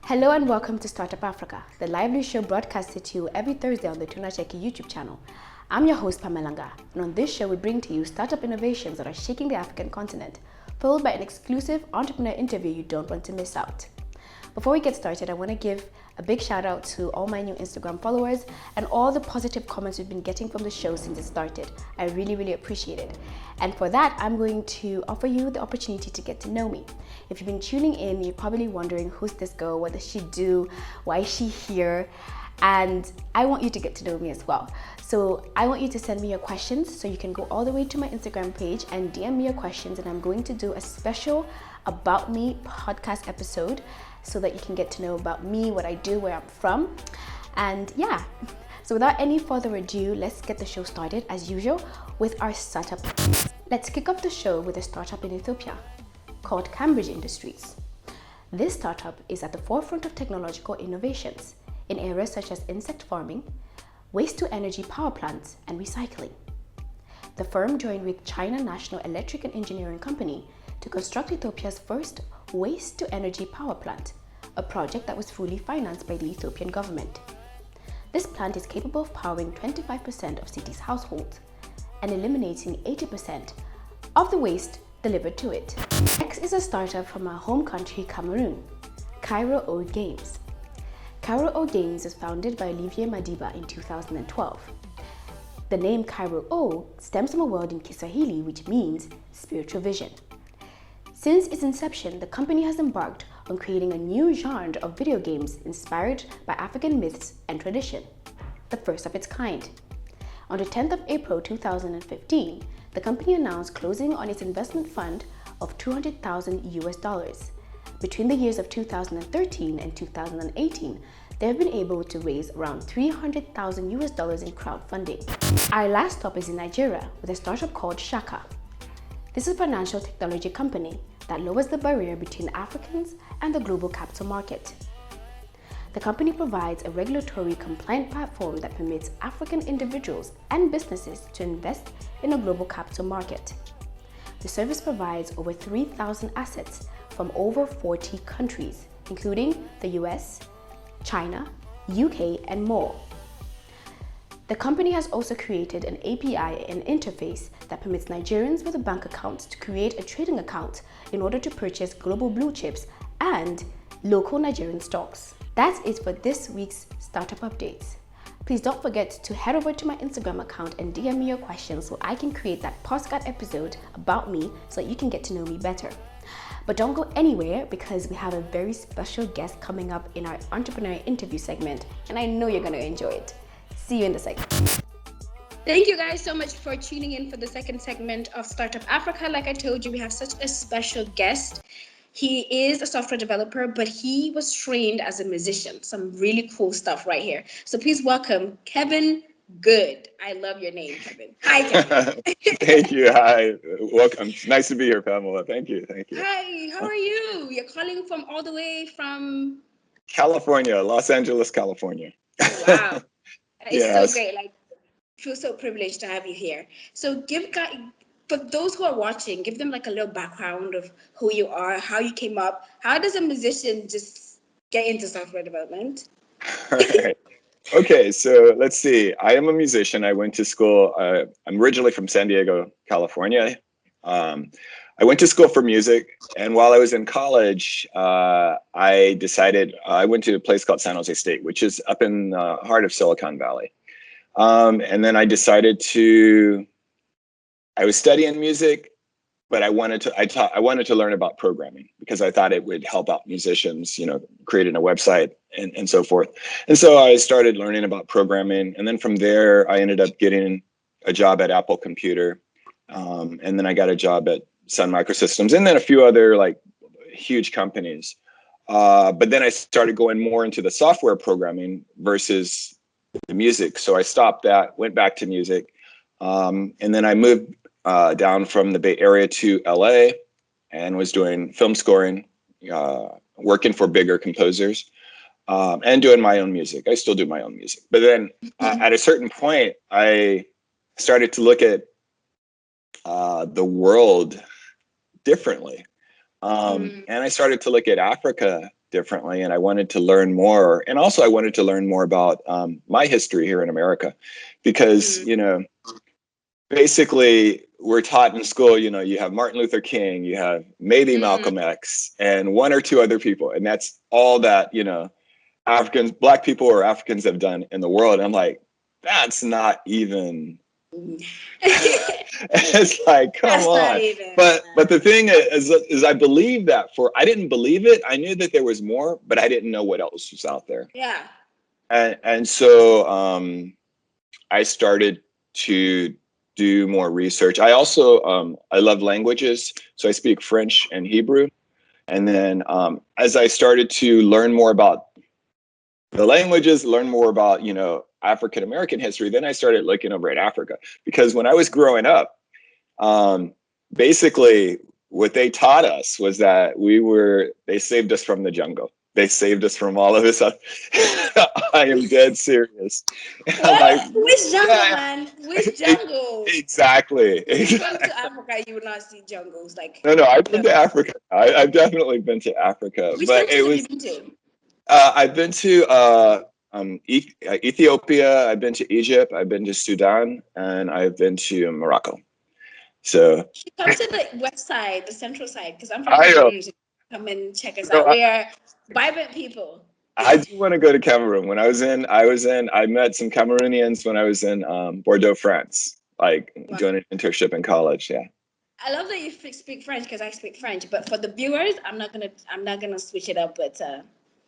Hello and welcome to Startup Africa, the lively show broadcasted to you every Thursday on the Tunacheki YouTube channel. I'm your host, Pamelanga, and on this show we bring to you startup innovations that are shaking the African continent, followed by an exclusive entrepreneur interview you don't want to miss out. Before we get started, I want to give a big shout out to all my new Instagram followers and all the positive comments we've been getting from the show since it started. I really appreciate it. And for that, I'm going to offer you the opportunity to get to know me. If you've been tuning in, you're probably wondering, who's this girl? What does she do? Why is she here? And I want you to get to know me as well. So I want you to send me your questions. So you can go all the way to my Instagram page and DM me your questions. And I'm going to do a special About Me podcast episode so that you can get to know about me, what I do, where I'm from. And yeah, so without any further ado, let's get the show started as usual with our startup. Let's kick off the show with a startup in Ethiopia called Cambridge Industries. This startup is at the forefront of technological innovations in areas such as insect farming, waste-to-energy power plants, and recycling. The firm joined with China National Electric and Engineering Company to construct Ethiopia's first waste-to-energy power plant, a project that was fully financed by the Ethiopian government. This plant is capable of powering 25% of cities' households and eliminating 80% of the waste delivered to it. Next is a startup from our home country, Cameroon, Kiro'o Games. Kiro'o Games was founded by Olivier Madiba in 2012. The name Kiro'o stems from a word in Kiswahili which means spiritual vision. Since its inception, the company has embarked on creating a new genre of video games inspired by African myths and tradition, the first of its kind. On the 10th of April 2015, the company announced closing on its investment fund of $200,000. Between the years of 2013 and 2018, they have been able to raise around $300,000 in crowdfunding. Our last stop is in Nigeria with a startup called Chaka. This is a financial technology company that lowers the barrier between Africans and the global capital market. The company provides a regulatory compliant platform that permits African individuals and businesses to invest in a global capital market. The service provides over 3,000 assets from over 40 countries, including the US, China, UK, and more. The company has also created an API and interface that permits Nigerians with a bank account to create a trading account in order to purchase global blue chips and local Nigerian stocks. That's it for this week's startup updates. Please don't forget to head over to my Instagram account and DM me your questions so I can create that postcard episode about me so that you can get to know me better. But don't go anywhere because we have a very special guest coming up in our entrepreneur interview segment, and I know you're going to enjoy it. See you in the segment. Thank you guys so much for tuning in for the second segment of Startup Africa. Like I told you, we have such a special guest. He is a software developer, but he was trained as a musician. Some really cool stuff right here. So please welcome Kevin Goode. I love your name, Kevin. Hi, Kevin. Thank you. Hi. Welcome. Nice to be here, Pamela. Thank you. Hi, how are you? You're calling from all the way from California, Los Angeles, California. Oh, wow. It's Yes. so great. Like, I feel so privileged to have you here. So for those who are watching, give them like a little background of who you are, how you came up. How does a musician just get into software development? All right. Okay, so let's see. I am a musician. I went to school. I'm originally from San Diego, California. I went to school for music, and while I was in college, I decided I went to a place called San Jose State, which is up in the heart of Silicon Valley. And then I decided I was studying music, but I wanted to learn about programming because I thought it would help out musicians, creating a website and so forth. And so I started learning about programming, and then from there I ended up getting a job at Apple Computer, and then I got a job at Sun Microsystems, and then a few other like huge companies. But then I started going more into the software programming versus the music. So I stopped that, went back to music, and then I moved down from the Bay Area to LA and was doing film scoring, working for bigger composers, and doing my own music. I still do my own music. But then at a certain point, I started to look at the world differently. And I started to look at Africa differently, and I wanted to learn more. And also I wanted to learn more about my history here in America, because, you know, basically we're taught in school, you know, you have Martin Luther King, you have maybe Malcolm X, and one or two other people. And that's all that, you know, Africans, Black people or Africans have done in the world. And I'm like, that's not even, it's like, come That's on. not even. But the thing is I believe that I didn't believe it. I knew that there was more, but I didn't know what else was out there. Yeah. And so I started to do more research. I also, I love languages. So I speak French and Hebrew. And then as I started to learn more about the languages, learn more about, you know, African American history, then I started looking over at Africa. Because when I was growing up, basically what they taught us was that they saved us from the jungle. They saved us from all of this. I am dead serious. Like, which jungle, man? Which jungle? Exactly. If you come to Africa, you will not see jungles. Like, No, I've been to Africa. I've definitely been to Africa. Which but countries have you been to? I've been to Ethiopia. I've been to Egypt. I've been to Sudan, and I've been to Morocco. So come to the west side, the central side, because I'm from Cameroon. Come and check us out. We are vibrant people. I do want to go to Cameroon. I met some Cameroonians when I was in Bordeaux, France, like doing an internship in college. Yeah. I love that you speak French, because I speak French. But for the viewers, I'm not gonna switch it up. But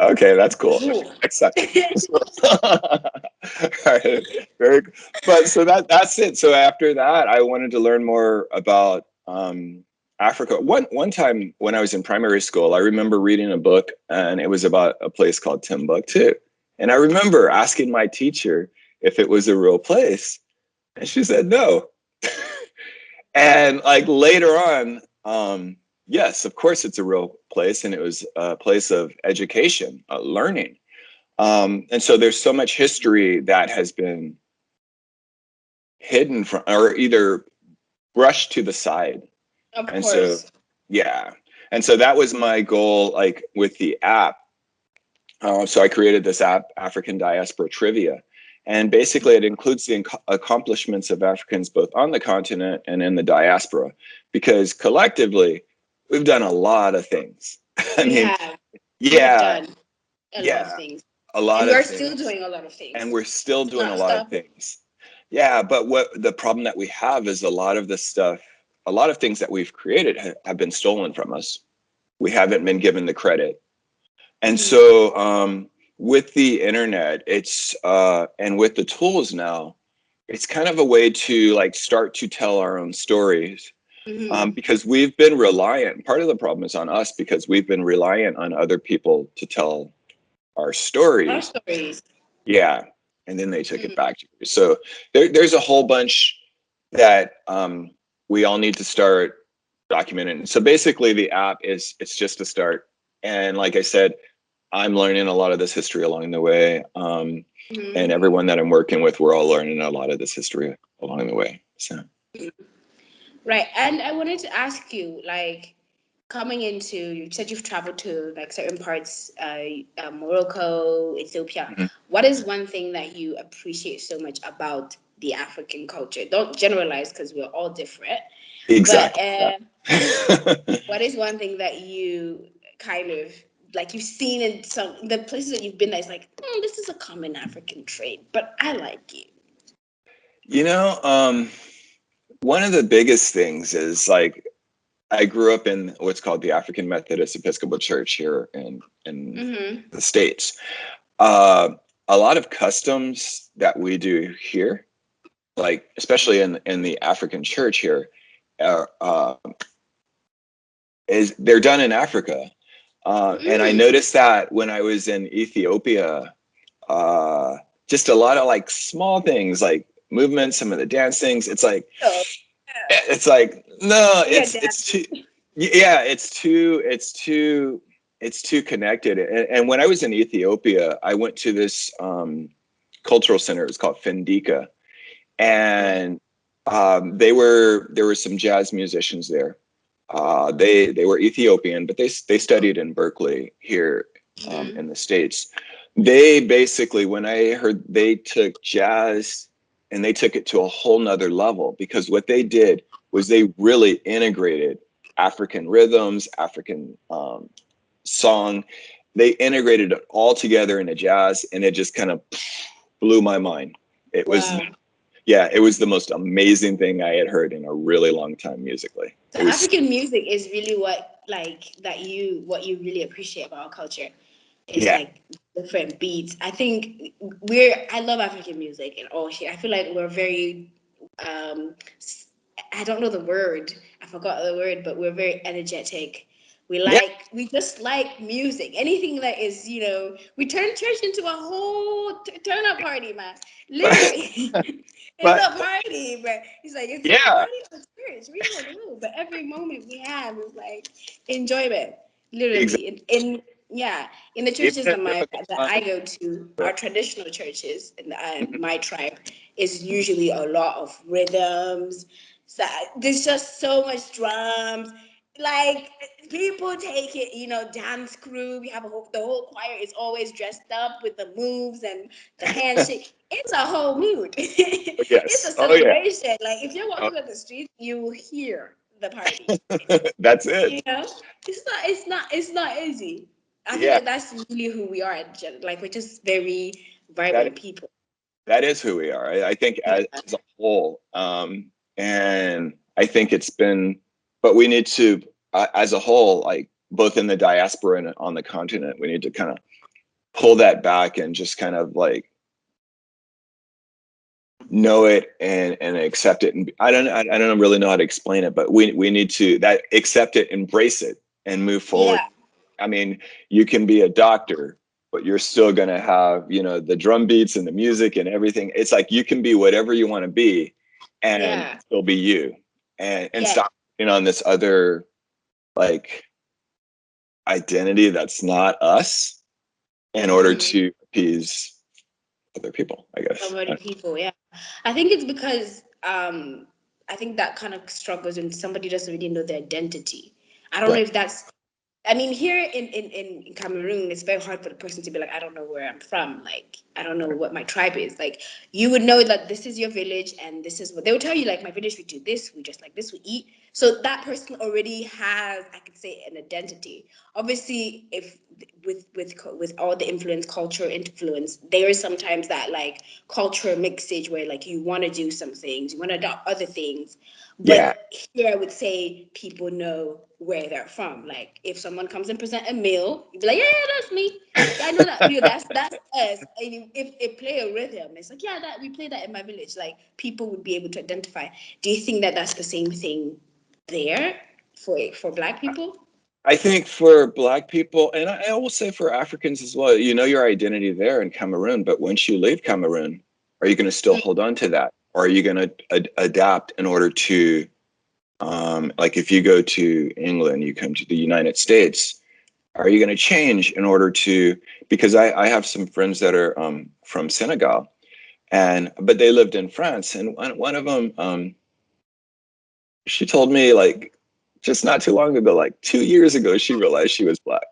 okay, that's cool. Accept. Right. Very. But so that's it. So after that, I wanted to learn more about Africa. One time when I was in primary school, I remember reading a book, and it was about a place called Timbuktu. And I remember asking my teacher if it was a real place, and she said no. And like later on, yes, of course it's a real place, and it was a place of education, learning. And so there's so much history that has been hidden from, or either brushed to the side. Of and course. So, yeah. And so that was my goal, like with the app. So I created this app, African Diaspora Trivia. And basically it includes the accomplishments of Africans both on the continent and in the diaspora, because collectively we've done a lot of things. I mean, yeah. We've done a lot of things. And we're still doing a lot of things. And we're still doing a lot of things. Yeah, but what the problem that we have is a lot of things that we've created have been stolen from us. We haven't been given the credit. And so with the internet, it's and with the tools now, it's kind of a way to like start to tell our own stories. Because we've been reliant. Part of the problem is on us, because we've been reliant on other people to tell our stories. Yeah. And then they took it back to you. So there's a whole bunch that we all need to start documenting. So basically the app it's just a start. And like I said, I'm learning a lot of this history along the way. And everyone that I'm working with, we're all learning a lot of this history along the way. So. Right. And I wanted to ask you, like, coming into, you said you've traveled to like certain parts, Morocco, Ethiopia. What is one thing that you appreciate so much about the African culture? Don't generalize, because we're all different. Exactly. But what is one thing that you kind of like you've seen in the places that you've been that's like, this is a common African trait, but I like it? You know, one of the biggest things is like, I grew up in what's called the African Methodist Episcopal Church here in the States. A lot of customs that we do here, like especially in the African church here, they're done in Africa. And I noticed that when I was in Ethiopia, just a lot of like small things like movements, some of the dance things. It's like, no, it's too connected. And when I was in Ethiopia, I went to this cultural center. It was called Fendika, and there were some jazz musicians there. They were Ethiopian, but they studied in Berkeley here in the States. They basically, when I heard, they took jazz and they took it to a whole nother level, because what they did was they really integrated African rhythms, African song. They integrated it all together into jazz, and it just kind of blew my mind. It was, yeah, it was the most amazing thing I had heard in a really long time musically. So African music is really what you really appreciate about our culture. It's like different beats. I think I love African music and all shit. I feel like we're very I don't know the word. I forgot the word, but we're very energetic. We just like music. Anything that is, we turn church into a whole turn up party, man. Literally. It's a party, but it's like it's a party of church. We don't know. But every moment we have is like enjoyment. Literally. In the churches that I go to, our traditional churches in my tribe, is usually a lot of rhythms. So there's just so much drums. Like people take it, dance crew. We have the whole choir is always dressed up with the moves and the handshake. It's a whole mood. It's a celebration. Like if you're walking on the street, you will hear the party. That's it. It's not easy. I feel like that's really who we are. Like we're just very vibrant people. That is who we are. I think as a whole, and I think it's been, but we need to, as a whole, like both in the diaspora and on the continent, we need to kind of pull that back and just kind of like know it and accept it. And I don't really know how to explain it, but we need to accept it, embrace it, and move forward. Yeah. I mean, you can be a doctor, but you're still going to have, the drum beats and the music and everything. It's like you can be whatever you want to be and still be you, and stop on this other like identity that's not us in order to appease other people, I guess. Other people, yeah. I think it's because I think that kind of struggles when somebody doesn't really know their identity. I don't know if that's, I mean, here in Cameroon, it's very hard for the person to be like, I don't know where I'm from. Like, I don't know what my tribe is. Like, you would know that this is your village and this is what they will tell you. Like, my village, we do this, we just like this, we eat. So that person already has, I could say, an identity. Obviously, if with all the culture influence, there is sometimes that like culture mixage where like you want to do some things, you want to adopt other things. But here I would say people know where they're from. Like if someone comes and present a meal, you'd be like, yeah, that's me. Yeah, I know that meal. That's us. And if it play a rhythm, it's like, yeah, that we play that in my village. Like people would be able to identify. Do you think that that's the same thing there for Black people? I think for Black people, and I will say for Africans as well, you know your identity there in Cameroon, but once you leave Cameroon, are you going to still hold on to that? Or are you going to adapt in order to, like if you go to England, you come to the United States, are you going to change in order to, because I have some friends that are from Senegal, but they lived in France, and one of them, she told me like, just not too long ago, like 2 years ago, she realized she was Black.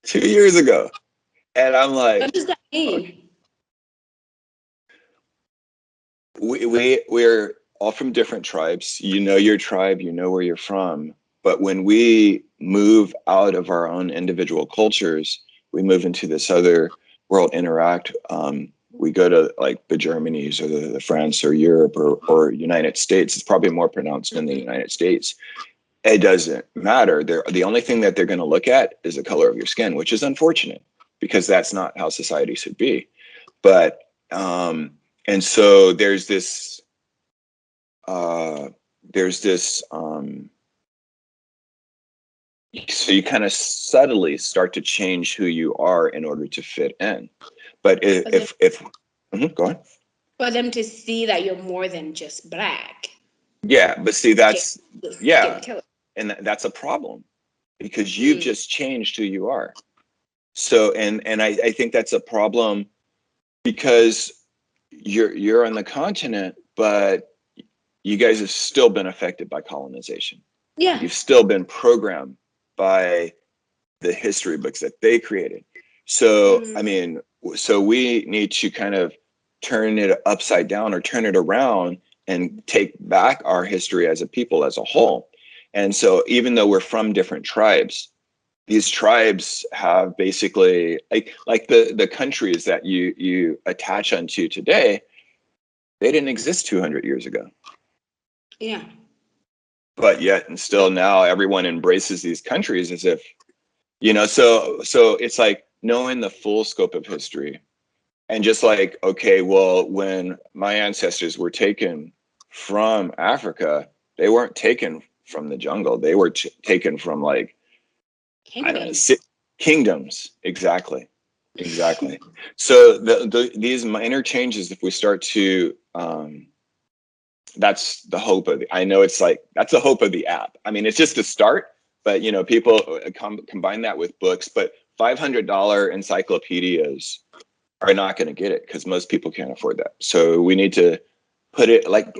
2 years ago. And I'm like, what does that mean? We're all from different tribes. You know your tribe, you know where you're from. But when we move out of our own individual cultures, we move into this other world, interact. We go to like the Germanys or the France or Europe or United States. It's probably more pronounced in the United States. It doesn't matter. The only thing that they're going to look at is the color of your skin, which is unfortunate because that's not how society should be. But and so there's this so you kind of subtly start to change who you are in order to fit in. But if go on. For them to see that you're more than just Black. Yeah, but see that's and that's a problem because you've just changed who you are. So and I think that's a problem because you're on the continent, but you guys have still been affected by colonization. Yeah. You've still been programmed by the history books that they created. So, I mean, so we need to kind of turn it upside down or turn it around and take back our history as a people as a whole. And so even though we're from different tribes, these tribes have basically like the countries that you attach onto today, they didn't exist 200 years ago. Yeah. But yet and still now everyone embraces these countries as if, you know, so it's like knowing the full scope of history. And just like, okay, well, when my ancestors were taken from Africa, they weren't taken from the jungle. They were taken from like, I don't know, kingdoms. Exactly. So these minor changes, if we start to, that's the hope of I know it's like, that's the hope of the app. I mean, it's just a start, but you know, people combine that with books, but $500 encyclopedias are not going to get it because most people can't afford that. So we need to put it like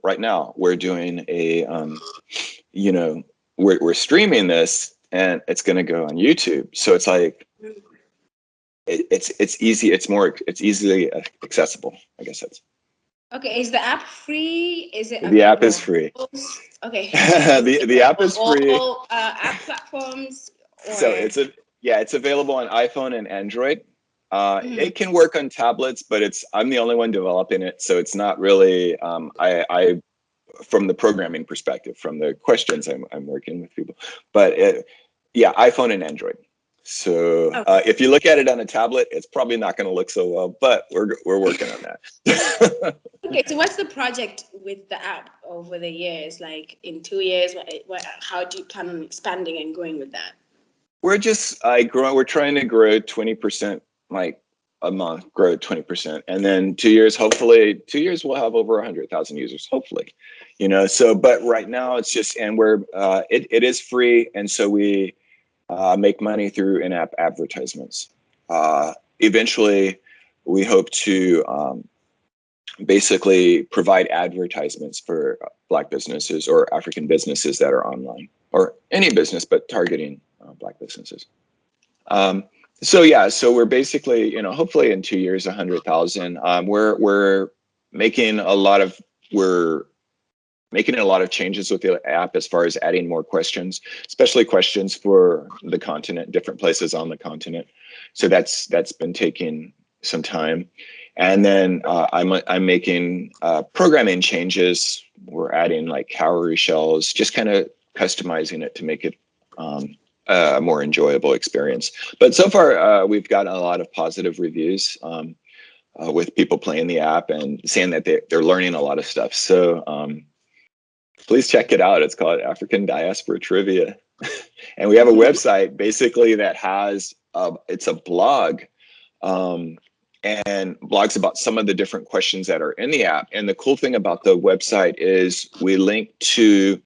right now we're doing a, you know, we're streaming this and it's going to go on YouTube. So it's like, it's easy. It's easily accessible. I guess that's. Okay, is the app free? Is it The app is free. Okay. the app is free. All app platforms. Or... So it's available on iPhone and Android. It can work on tablets, but I'm the only one developing it, so it's not really. I from the programming perspective, from the questions, I'm working with people, but iPhone and Android. So if you look at it on a tablet, it's probably not going to look so well, but we're working on that. Okay, so what's the project with the app over the years? Like in 2 years, how do you plan on expanding and growing with that? We're just we're trying to grow 20%, like a month, grow 20%, and then 2 years, hopefully 2 years we'll have over 100,000 users, hopefully, you know. So, but right now it's just, and we're it is free, and so we make money through in-app advertisements. Eventually, we hope to basically provide advertisements for Black businesses or African businesses that are online, or any business, but targeting Black businesses. So we're basically, you know, hopefully in 2 years, 100,000. We're making a lot of changes with the app as far as adding more questions, especially questions for the continent, different places on the continent. So that's been taking some time. And then I'm making programming changes. We're adding like cowrie shells, just kind of customizing it to make it a more enjoyable experience. But so far, we've gotten a lot of positive reviews with people playing the app and saying that they're learning a lot of stuff. So please check it out. It's called African Diaspora Trivia. And we have a website basically that has, it's a blog and blogs about some of the different questions that are in the app. And the cool thing about the website is we link to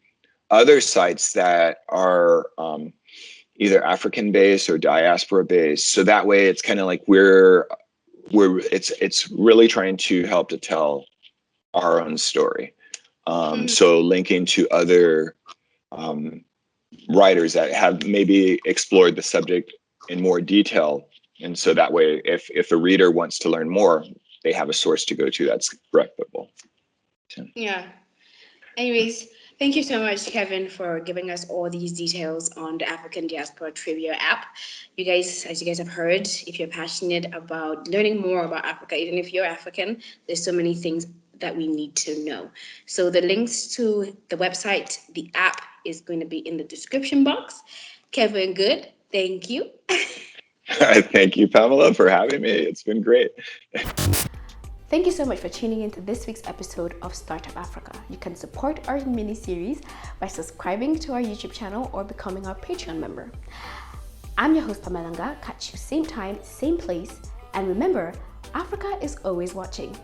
other sites that are either African based or diaspora based. So that way it's kind of like it's really trying to help to tell our own story. So linking to other writers that have maybe explored the subject in more detail. And so that way, if a reader wants to learn more, they have a source to go to that's reputable. Yeah. Anyways, thank you so much, Kevin, for giving us all these details on the African Diaspora Trivia app. You guys, as you guys have heard, if you're passionate about learning more about Africa, even if you're African, there's so many things that we need to know. So the links to the website, the app, is going to be in the description box. Kevin Goode, thank you. Thank you, Pamela, for having me. It's been great. Thank you so much for tuning in to this week's episode of Startup Africa. You can support our mini-series by subscribing to our YouTube channel or becoming our Patreon member. I'm your host, Pamela. Catch you same time, same place. And remember, Africa is always watching.